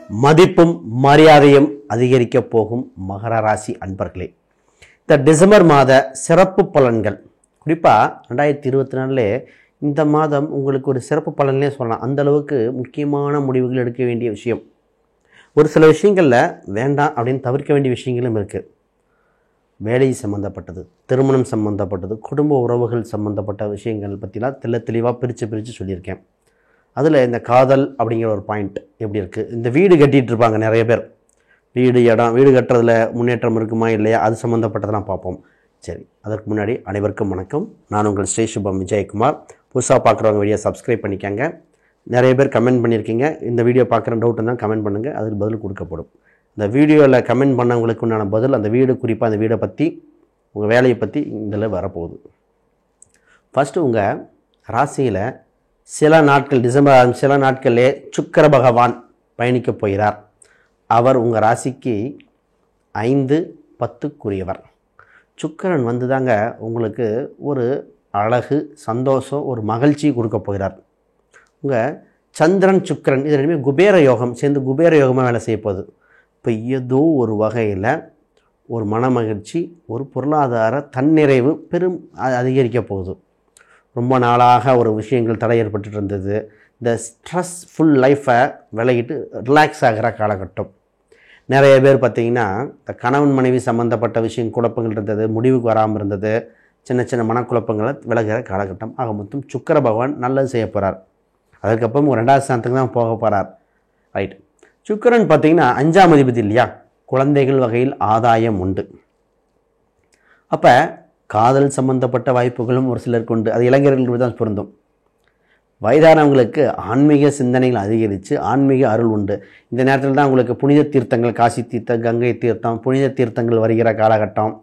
மதிப்பும் மரியாதையும் அதிகரிக்க போகும் மகர ராசி அன்பர்களே, இந்த டிசம்பர் மாத சிறப்பு பலன்கள் குறிப்பாக 2024 இந்த மாதம் உங்களுக்கு ஒரு சிறப்பு பலன்களே சொல்லலாம். அந்த அளவுக்கு முக்கியமான முடிவுகள் எடுக்க வேண்டிய விஷயம். ஒரு சில விஷயங்களில் வேண்டாம் அப்படின்னு தவிர்க்க வேண்டிய விஷயங்களும் இருக்குது. வேலை சம்மந்தப்பட்டது, திருமணம் சம்மந்தப்பட்டது, குடும்ப உறவுகள் சம்மந்தப்பட்ட விஷயங்கள் பற்றிலாம் தெளிவாக பிரித்து சொல்லியிருக்கேன். அதில் இந்த காதல் அப்படிங்கிற ஒரு பாயிண்ட் எப்படி இருக்குது, இந்த வீடு கட்டிகிட்டு இருப்பாங்க நிறைய பேர், வீடு கட்டுறதுல முன்னேற்றம் இருக்குமா இல்லையா, அது சம்மந்தப்பட்டதெல்லாம் பார்ப்போம். சரி, அதற்கு முன்னாடி அனைவருக்கும் வணக்கம். நான் உங்கள் ஸ்ரீ சுபம் விஜயகுமார். புதுசாக பார்க்குறவங்க வீடியோ சப்ஸ்கிரைப் பண்ணிக்கங்க. நிறைய பேர் கமெண்ட் பண்ணியிருக்கீங்க, இந்த வீடியோ பார்க்குற டவுட் தான் கமெண்ட் பண்ணுங்கள், அதுக்கு பதில் கொடுக்கப்படும். இந்த வீடியோவில் கமெண்ட் பண்ணவங்களுக்கு உண்டான பதில் அந்த வீடு, குறிப்பாக அந்த வீடை பற்றி, உங்கள் வேலையை பற்றி இதில் வரப்போகுது. ஃபஸ்ட்டு உங்கள் ராசியில் சில நாட்கள், டிசம்பர் சில நாட்களே சுக்கிர பகவான் பயணிக்கப் போகிறார். அவர் உங்கள் ராசிக்கு 5-10 சுக்கிரன் வந்து தாங்க உங்களுக்கு ஒரு அழகு, சந்தோஷம், ஒரு மகிழ்ச்சி கொடுக்க போகிறார். உங்கள் சந்திரன் சுக்கிரன் இது ரெண்டுமே குபேர யோகம் சேர்ந்து குபேர யோகமாக வேலை செய்ய போகுது. இப்போ ஏதோ ஒரு வகையில் ஒரு மன மகிழ்ச்சி, ஒரு பொருளாதார தன்னிறைவு அதிகரிக்க போகுது. ரொம்ப நாளாக ஒரு விஷயங்கள் தடை ஏற்பட்டு இருந்தது. இந்த ஸ்ட்ரெஸ்ஃபுல் லைஃப்பை விலகிட்டு ரிலாக்ஸ் ஆகிற காலகட்டம். நிறைய பேர் பார்த்திங்கன்னா இந்த கணவன் மனைவி சம்மந்தப்பட்ட விஷயம் குழப்பங்கள் இருந்தது, முடிவுக்கு வராமல் இருந்தது, சின்ன சின்ன மனக்குழப்பங்களை விலகிற காலகட்டம். ஆக மொத்தம் சுக்கிர பகவான் நல்லது செய்ய போகிறார். அதுக்கப்புறம் ஒரு 2வது ஸ்தானத்துக்கு தான் போக போகிறார். ரைட். சுக்கிரன் பார்த்திங்கன்னா 5ஆம் அதிபதி இல்லையா, குழந்தைகள் வகையில் ஆதாயம் உண்டு. அப்போ காதல் சம்பந்தப்பட்ட வாய்ப்புகளும் ஒரு சிலருக்கு உண்டு. அது இளைஞர்களுக்கு தான் பொருந்தும். வயதானவங்களுக்கு ஆன்மீக சிந்தனைகள் அதிகரித்து ஆன்மீக அருள் உண்டு. இந்த நேரத்தில் தான் உங்களுக்கு புனித தீர்த்தங்கள், காசி தீர்த்தம், கங்கை தீர்த்தம், புனித தீர்த்தங்கள் வருகிற காலகட்டம்.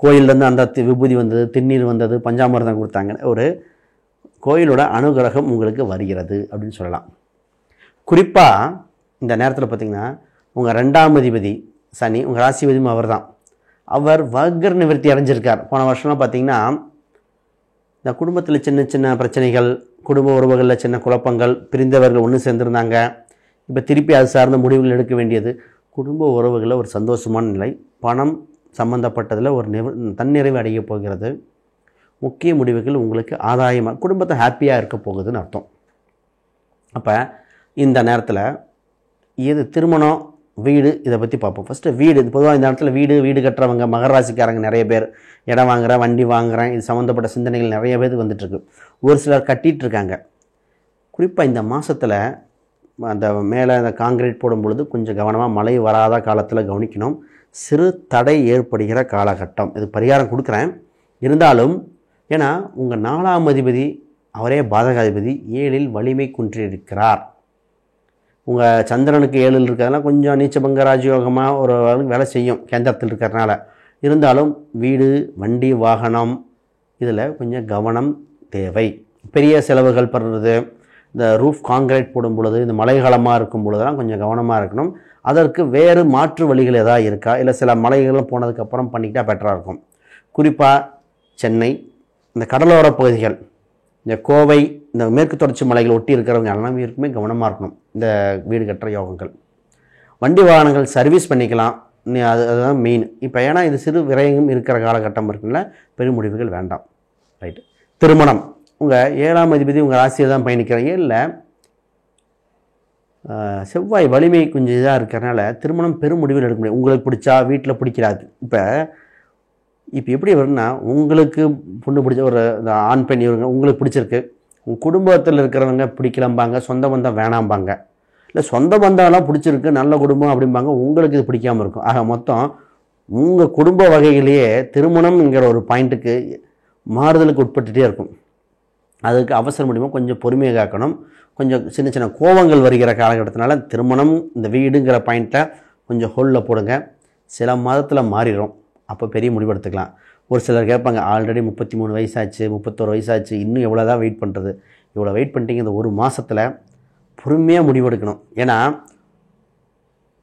கோயிலேருந்து அந்த விபூதி வந்தது, திருநீர் வந்தது, பஞ்சாமிர்தம் கொடுத்தாங்க. ஒரு கோயிலோட அனுகிரகம் உங்களுக்கு வருகிறது அப்படின்னு சொல்லலாம். குறிப்பாக இந்த நேரத்தில் பார்த்திங்கன்னா உங்கள் 2ஆம் அதிபதி சனி, உங்கள் ராசிபதியும் அவர் தான். அவர் வக்ர நிவர்த்தி அடைஞ்சிருக்கார். போன வருஷம்லாம் பார்த்திங்கன்னா இந்த குடும்பத்தில் சின்ன சின்ன பிரச்சனைகள், குடும்ப உறவுகளில் சின்ன குழப்பங்கள், பிரிந்தவர்கள் ஒன்று சேர்ந்துருந்தாங்க. இப்போ திருப்பி அது சார்ந்த முடிவுகள் எடுக்க வேண்டியது. குடும்ப உறவுகளில் ஒரு சந்தோஷமான நிலை, பணம் சம்மந்தப்பட்டதில் ஒரு தன்னிறைவு அடைய போகிறது. முக்கிய முடிவுகள் உங்களுக்கு ஆதாயமாக, குடும்பத்தை ஹாப்பியாக இருக்க போகுதுன்னு அர்த்தம். அப்போ இந்த நேரத்தில் இது திருமணம், வீடு, இதை பற்றி பார்ப்போம். ஃபஸ்ட்டு வீடு. பொதுவாக இந்த இடத்துல வீடு கட்டுறவங்க, மகர ராசிக்காரங்க நிறைய பேர் இடம் வாங்குகிறேன், வண்டி வாங்குகிறேன், இது சம்மந்தப்பட்ட சிந்தனைகள் நிறைய பேர் வந்துட்டுருக்கு. ஒரு சிலர் கட்டிகிட்டு இருக்காங்க. குறிப்பாக இந்த மாதத்தில் அந்த மேலே அந்த காங்கிரீட் போடும் பொழுது கொஞ்சம் கவனமாக, மழை வராத காலத்தில் கவனிக்கணும். சிறு தடை ஏற்படுகிற காலகட்டம். இது பரிகாரம் கொடுக்குறேன். இருந்தாலும் ஏன்னா உங்கள் 4ஆம் அதிபதி அவரே பாதகாதிபதி 7இல் வலிமை குன்றியிருக்கிறார். உங்கள் சந்திரனுக்கு 7இல் இருக்கிறதுனால கொஞ்சம் நீச்சபங்க ராஜயோகமாக ஒரு வேலை செய்யும் கேந்திரத்தில் இருக்கிறதுனால. இருந்தாலும் வீடு, வண்டி, வாகனம் இதில் கொஞ்சம் கவனம் தேவை. பெரிய செலவுகள் பண்ணுறது, இந்த ரூஃப் காங்கிரீட் போடும் பொழுது, இந்த மழைக்காலமாக இருக்கும் பொழுதெல்லாம் கொஞ்சம் கவனமாக இருக்கணும். அதற்கு வேறு மாற்று வழிகள் எதாவது இருக்கா, இல்லை சில மலைகளும் போனதுக்கப்புறம் பண்ணிக்கிட்டால் பெட்டராக இருக்கும். குறிப்பாக சென்னை, இந்த கடலோர பகுதிகள், இந்த கோவை, இந்த மேற்கு தொடர்ச்சி மலைகள் ஒட்டி இருக்கிறவங்க எல்லாமே கவனமாக இருக்கணும். இந்த வீடு கட்டுற யோகங்கள். வண்டி வாகனங்கள் சர்வீஸ் பண்ணிக்கலாம், அதுதான் மெயின். இப்போ ஏன்னா இது சிறு விரயமும் இருக்கிற காலகட்டம் இருக்குல்ல, பெரும் முடிவுகள் வேண்டாம். ரைட்டு. திருமணம். உங்கள் 7ஆம் அதிபதி உங்கள் ராசியில் தான் பயணிக்கிறாங்க. இல்லை செவ்வாய் வலிமை கொஞ்சம் இதாக இருக்கிறனால திருமணம் பெரும் முடிவில் எடுக்க முடியும். உங்களுக்கு பிடிச்சா, வீட்டில் பிடிக்கிறாது. இப்போ எப்படி வரும்னா, உங்களுக்கு பொண்ணு பிடிச்ச ஒரு ஆண் பெண் இவங்க உங்களுக்கு பிடிச்சிருக்கு, உங்கள் குடும்பத்தில் இருக்கிறவங்க பிடிக்கலம்பாங்க, சொந்த பந்தம் வேணாம்பாங்க, இல்லை சொந்த பந்தம்லாம் பிடிச்சிருக்கு, நல்ல குடும்பம் அப்படிம்பாங்க, உங்களுக்கு இது பிடிக்காமல் இருக்கும். ஆக மொத்தம் உங்கள் குடும்ப வகையிலேயே திருமணம்ங்கிற ஒரு பாயிண்ட்டுக்கு மாறுதலுக்கு உட்பட்டுகிட்டே இருக்கும். அதுக்கு அவசர முடியுமோ கொஞ்சம் பொறுமையாக காக்கணும். கொஞ்சம் சின்ன சின்ன கோபங்கள் வருகிற காலகட்டத்தினால திருமணம், இந்த வீடுங்கிற பாயிண்ட்டை கொஞ்சம் ஹோல்டில் போடுங்க. சில மாதத்தில் மாறிடும், அப்போ பெரிய முடிவு எடுத்துக்கலாம். ஒரு சிலர் கேட்பாங்க, ஆல்ரெடி 33 வயசாச்சு, 31 வயசாச்சு, இன்னும் எவ்வளோ தான் வெயிட் பண்ணுறது? இவ்வளோ வெயிட் பண்ணிட்டீங்க, இந்த ஒரு மாதத்தில் பொறுமையாக முடிவெடுக்கணும். ஏன்னா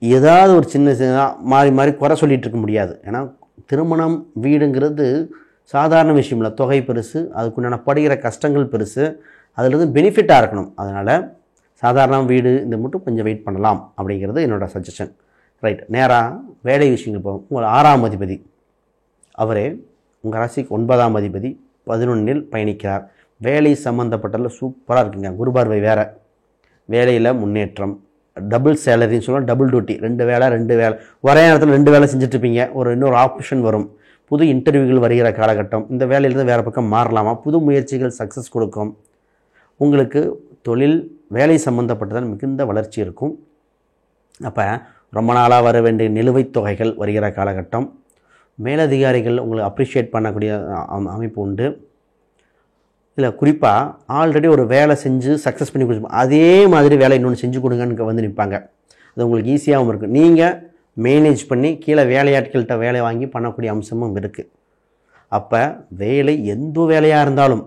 ஏதாவது ஒரு சின்ன மாறி குறை சொல்லிகிட்டு இருக்க முடியாது. ஏன்னா திருமணம், வீடுங்கிறது சாதாரண விஷயம் இல்லை. தொகை பெருசு, அதுக்குண்டான படுகிற கஷ்டங்கள் பெருசு, அதிலிருந்து பெனிஃபிட்டாக இருக்கணும். அதனால் சாதாரண வீடு இந்த மட்டும் கொஞ்சம் வெயிட் பண்ணலாம் அப்படிங்கிறது என்னோடய சஜஷன். ரைட், நேராக வேலை விஷயங்கள் போகும். உங்கள் 6ஆம் அதிபதி அவரே உங்கள் ராசிக்கு 9ஆம் அதிபதி 11இல் பயணிக்கிறார். வேலை சம்மந்தப்பட்டதில் சூப்பராக இருக்குங்க. குரு பார்வை வேறு, வேலையில் முன்னேற்றம், டபுள் சேலரின்னு சொல்லுவோம், டபுள் டியூட்டி, 2 வேலை ஒரே நேரத்தில் 2 வேலை செஞ்சுட்ருப்பீங்க. இன்னொரு ஆப்ஷன் வரும், புது இன்டர்வியூகள் வருகிற காலகட்டம். இந்த வேலையிலேருந்து வேறு பக்கம் மாறலாமா, புது முயற்சிகள் சக்ஸஸ் கொடுக்கும். உங்களுக்கு தொழில் வேலை சம்மந்தப்பட்டதால் மிகுந்த வளர்ச்சி இருக்கும். அப்போ ரொம்ப நாளாக வர வேண்டிய நிலுவைத் தொகைகள் வருகிற காலகட்டம். மேலதிகாரிகள் உங்களை அப்ரிஷியேட் பண்ணக்கூடிய அமைப்பு உண்டு. இல்லை குறிப்பாக ஆல்ரெடி ஒரு வேலை செஞ்சு சக்ஸஸ் பண்ணி கொடுப்போம், அதே மாதிரி வேலை இன்னொன்று செஞ்சு கொடுங்கன்னு வந்து நிற்பாங்க. அது உங்களுக்கு ஈஸியாகவும் இருக்குது. நீங்கள் மேனேஜ் பண்ணி கீழே வேலையாட்கள்கிட்ட வேலை வாங்கி பண்ணக்கூடிய அம்சமும் இருக்குது. அப்போ வேலை எந்த வேலையாக இருந்தாலும்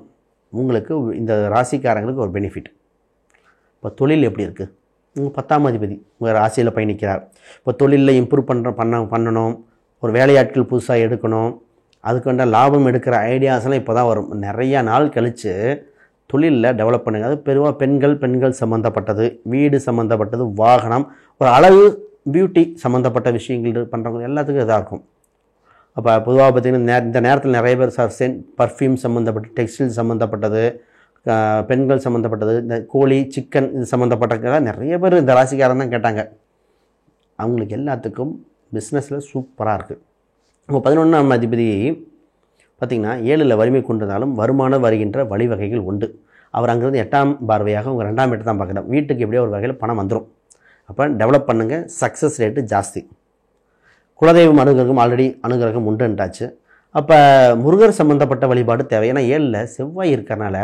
உங்களுக்கு இந்த ராசிக்காரங்களுக்கு ஒரு பெனிஃபிட். இப்போ தொழில் எப்படி இருக்குது, உங்கள் 10ஆம் அதிபதி உங்கள் ராசியில் பயணிக்கிறார். இப்போ தொழிலில் இம்ப்ரூவ் பண்ணணும், ஒரு வேலையாட்கள் புதுசாக எடுக்கணும், அதுக்கு வேண்ட லாபம் எடுக்கிற ஐடியாஸ்லாம் இப்போ தான் வரும். நிறையா நாள் கழித்து தொழிலில் டெவலப் பண்ணுங்க. அது பெருவாக பெண்கள் சம்மந்தப்பட்டது, வீடு சம்மந்தப்பட்டது, வாகனம், ஒரு அழகு பியூட்டி சம்மந்தப்பட்ட விஷயங்கள் பண்ணுறவங்க எல்லாத்துக்கும் இதாக இருக்கும். அப்போ பொதுவாக பார்த்திங்கன்னா இந்த நேரத்தில் நிறைய பேர் பர்ஃப்யூம் சம்மந்தப்பட்ட, டெக்ஸ்டைல் சம்மந்தப்பட்டது, பெண்கள் சம்மந்தப்பட்டது, இந்த கோழி சிக்கன் இது சம்மந்தப்பட்ட நிறைய பேர் இந்த ராசிக்காரன் தான் கேட்டாங்க. அவங்களுக்கு எல்லாத்துக்கும் பிஸ்னஸில் சூப்பராக இருக்குது. இப்போ 11ஆம் அதிபதி பார்த்திங்கன்னா 7ல் வலிமை கொண்டதாலும் வருமானம் வருகின்ற வழிவகைகள் உண்டு. அவர் அங்கேருந்து 8ஆம் பார்வையாக உங்கள் 2ஆம் இடத்தை தான் பார்க்கணும். வீட்டுக்கு எப்படியோ ஒரு வகையில் பணம் வந்துடும். அப்போ டெவலப் பண்ணுங்கள், சக்ஸஸ் ரேட்டு ஜாஸ்தி. குலதெய்வம் அனுகிரகம் ஆல்ரெடி அனுகிரகம் உண்டுன்றாச்சு. அப்போ முருகர் சம்மந்தப்பட்ட வழிபாடு தேவை. ஏன்னா 7ல் செவ்வாய் இருக்கிறனால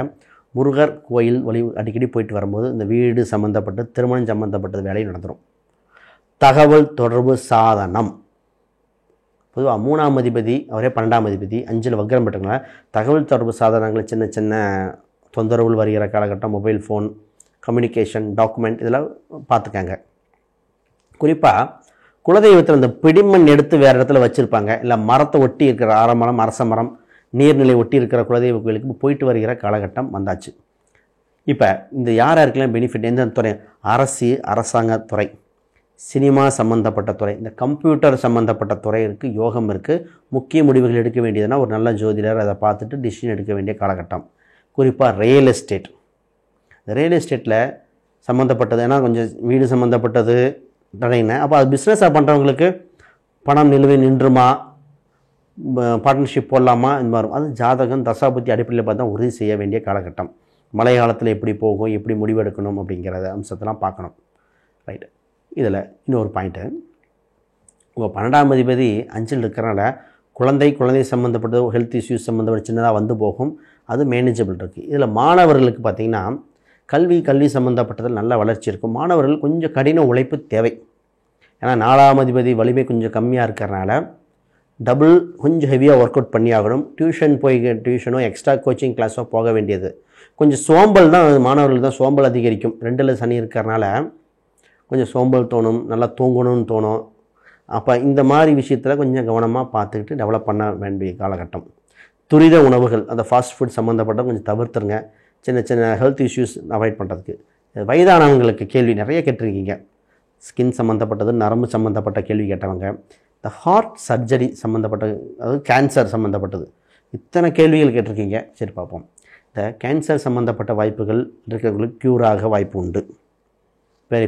முருகர் கோயில் அடிக்கடி போயிட்டு வரும்போது இந்த வீடு சம்மந்தப்பட்டது, திருமணம் சம்மந்தப்பட்டது வேலையும் நடந்துடும். தகவல் தொடர்பு சாதனம் பொதுவாக 3ஆம் அதிபதி அவரே 12ஆம் அதிபதி 5ல் வக்ரம் பெற்றவங்கள தகவல் தொடர்பு சாதனங்கள் சின்ன சின்ன தொந்தரவுகள் வருகிற காலகட்டம், மொபைல் ஃபோன், கம்யூனிகேஷன், டாக்குமெண்ட் இதெல்லாம் பார்த்துக்காங்க. குறிப்பாக குலதெய்வத்தில் இந்த பிடிமண் எடுத்து வேறு இடத்துல வச்சுருப்பாங்க, இல்லை மரத்தை ஒட்டி இருக்கிற ஆரமரம், அரச மரம், நீர்நிலை ஒட்டி இருக்கிற குலதெய்வ கோயிலுக்கு போயிட்டு வருகிற காலகட்டம் வந்தாச்சு. இப்போ இந்த யாருக்கெல்லாம் பெனிஃபிட், எந்த துறை, அரசாங்கத்துறை, சினிமா சம்மந்தப்பட்ட துறை, இந்த கம்ப்யூட்டர் சம்மந்தப்பட்ட துறை இருக்குது, யோகம் இருக்குது. முக்கிய முடிவுகள் எடுக்க வேண்டியதுன்னா ஒரு நல்ல ஜோதிடர் அதை பார்த்துட்டு டிசிஷன் எடுக்க வேண்டிய காலகட்டம். குறிப்பாக ரியல் எஸ்டேட், இந்த ரியல் எஸ்டேட்டில் சம்மந்தப்பட்டது, ஏன்னா கொஞ்சம் வீடு சம்மந்தப்பட்டது தடையின. அப்போ அது பிஸ்னஸாக பண்ணுறவங்களுக்கு பணம் நிலுவை நின்றுமா, பார்ட்னர்ஷிப் போடலாமா, இந்த மாதிரி அது ஜாதகம் தசாபுத்தி அடிப்படையில் பார்த்தா உறுதி செய்ய வேண்டிய காலகட்டம். மழை காலத்தில் எப்படி போகும், எப்படி முடிவெடுக்கணும் அப்படிங்கிறத அம்சத்தெல்லாம் பார்க்கணும். ரைட்டு. இதில் இன்னொரு பாயிண்ட்டு, உங்கள் 12ஆம் அதிபதி 5ல் இருக்கிறனால குழந்தை சம்மந்தப்பட்டது, ஹெல்த் இஷ்யூஸ் சம்மந்தப்பட்ட சின்னதாக வந்து போகும், அது மேனேஜபிள் இருக்குது. இதில் மாணவர்களுக்கு பார்த்திங்கன்னா கல்வி சம்மந்தப்பட்டதில் நல்ல வளர்ச்சி இருக்கும். மாணவர்கள் கொஞ்சம் கடின உழைப்பு தேவை. ஏன்னா 4ஆம் அதிபதி வலிமை கொஞ்சம் கம்மியாக இருக்கிறனால டபுள் கொஞ்சம் ஹெவியாக ஒர்க் அவுட் பண்ணி ஆகணும். டியூஷனோ எக்ஸ்ட்ரா கோச்சிங் கிளாஸோ போக வேண்டியது. கொஞ்சம் சோம்பல் தான் மாணவர்களுக்கு தான் சோம்பல் அதிகரிக்கும். 2ல் சனி இருக்கிறனால கொஞ்சம் சோம்பல் தோணும், நல்லா தூங்கணும்னு தோணும். அப்போ இந்த மாதிரி விஷயத்தில் கொஞ்சம் கவனமாக பார்த்துக்கிட்டு டெவலப் பண்ண வேண்டிய காலகட்டம். துரித உணவுகள், அந்த ஃபாஸ்ட் ஃபுட் சம்மந்தப்பட்ட கொஞ்சம் தவிர்த்துருங்க. சின்ன சின்ன ஹெல்த் இஷ்யூஸ் அவாய்ட் பண்ணுறதுக்கு. வயதானவங்களுக்கு கேள்வி நிறைய கேட்டிருக்கீங்க. ஸ்கின் சம்மந்தப்பட்டது, நரம்பு சம்மந்தப்பட்ட கேள்வி கேட்டவங்க, இந்த ஹார்ட் சர்ஜரி சம்மந்தப்பட்டது, அதாவது கேன்சர் சம்மந்தப்பட்டது, இத்தனை கேள்விகள் கேட்டிருக்கீங்க. சரி பார்ப்போம். இந்த கேன்சர் சம்மந்தப்பட்ட வாய்ப்புகள் இருக்கிறவங்களுக்கு க்யூராக வாய்ப்பு உண்டு.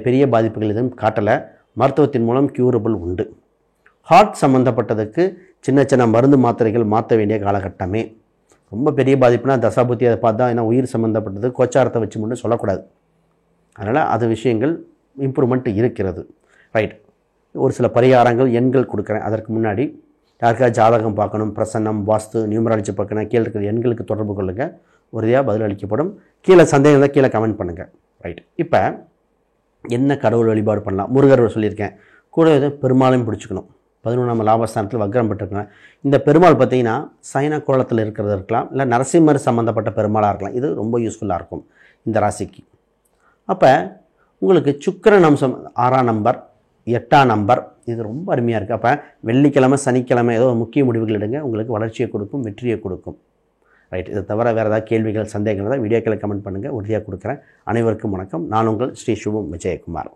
பெரிய பாதிப்புகள் எதுவும் காட்டலை, மருத்துவத்தின் மூலம் க்யூரபிள் உண்டு. ஹார்ட் சம்மந்தப்பட்டதுக்கு சின்ன சின்ன மருந்து மாத்திரைகள் மாற்ற வேண்டிய காலகட்டமே. ரொம்ப பெரிய பாதிப்புனா தசாபுத்தி அதை பார்த்தா, ஏன்னா உயிர் சம்மந்தப்பட்டது கோச்சாரத்தை வச்சு மட்டும் சொல்லக்கூடாது. அதனால் அது விஷயங்கள் இம்ப்ரூவ்மெண்ட் இருக்கிறது. ரைட். ஒரு சில பரிகாரங்கள் எண்கள் கொடுக்குறேன். அதற்கு முன்னாடி யாருக்காவது ஜாதகம் பார்க்கணும், பிரசன்னம், வாஸ்து, நியூமராலஜி பார்க்கணும், கீழே இருக்கிற எண்களுக்கு தொடர்பு கொள்ளுங்கள். உறுதியாக பதில் அளிக்கப்படும். கீழே சந்தேகம் தான் கீழே கமெண்ட் பண்ணுங்கள். ரைட். இப்போ என்ன கடவுள் வழிபாடு பண்ணலாம்? முருகர் சொல்லியிருக்கேன். கூட பெருமாளையும் பிடிச்சிக்கணும். 11ஆம் லாபஸ்தானத்தில் வக்ரம் பெற்றிருக்காங்க. இந்த பெருமாள் பார்த்திங்கன்னா சைன கோலத்தில் இருக்கிறது இருக்கலாம், இல்லை நரசிம்மர் சம்மந்தப்பட்ட பெருமாளாக இருக்கலாம். இது ரொம்ப யூஸ்ஃபுல்லாக இருக்கும் இந்த ராசிக்கு. அப்போ உங்களுக்கு சுக்கிரன் அம்சம் 6ஆம் நம்பர், 8ஆம் நம்பர், இது ரொம்ப அருமையாக இருக்குது. அப்போ வெள்ளிக்கிழமை, சனிக்கிழமை ஏதோ முக்கிய முடிவுகள் எடுங்க, உங்களுக்கு வளர்ச்சியை கொடுக்கும், வெற்றியை கொடுக்கும். ரைட். இதை தவிர வேறு ஏதாவது கேள்விகள் சந்தேகங்கள் தான் வீடியோக்களை கமெண்ட் பண்ணுங்கள், உறுதியாக கொடுக்குறேன். அனைவருக்கும் வணக்கம். நான் உங்கள் ஸ்ரீ சுபம் விஜயகுமார்.